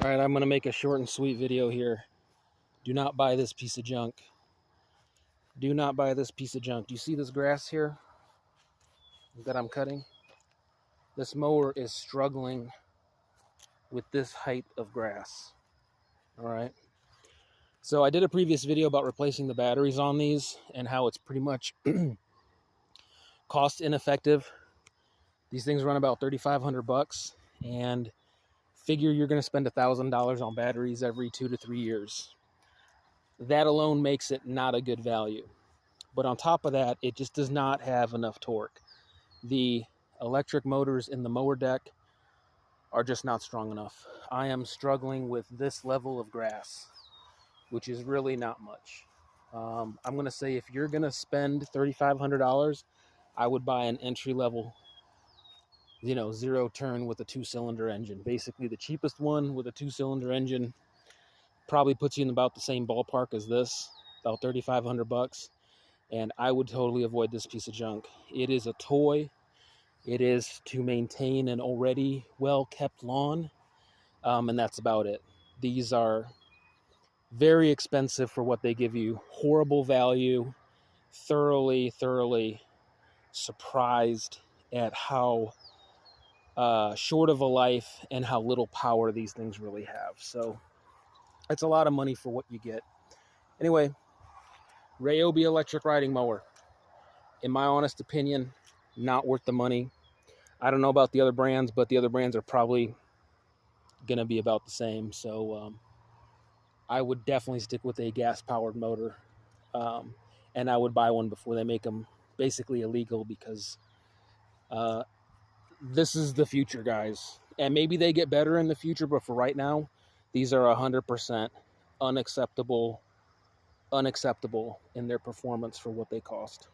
All right, I'm going to make a short and sweet video here. Do not buy this piece of junk. Do not buy this piece of junk. Do you see this grass here that I'm cutting? This mower is struggling with this height of grass. All right. So I did a previous video about replacing the batteries on these and how it's pretty much cost ineffective. These things run about $3,500, and figure you're going to spend $1,000 on batteries every 2 to 3 years. That alone makes it not a good value. But on top of that, it just does not have enough torque. The electric motors in the mower deck are just not strong enough. I am struggling with this level of grass, which is really not much. I'm going to say if you're going to spend $3,500, I would buy an entry-level, zero turn with a 2-cylinder engine. Basically, the cheapest one with a 2-cylinder engine probably puts you in about the same ballpark as this, about $3,500. And I would totally avoid this piece of junk. It is a toy. It is to maintain an already well-kept lawn, and that's about it. These are very expensive for what they give you. Horrible value. Thoroughly surprised at how short of a life and how little power these things really have. So it's a lot of money for what you get. Anyway, Ryobi electric riding mower. In my honest opinion, not worth the money. I don't know about the other brands, but the other brands are probably going to be about the same. So I would definitely stick with a gas-powered motor. And I would buy one before they make them basically illegal, because this is the future, guys. And maybe they get better in the future, but for right now, these are 100% unacceptable in their performance for what they cost.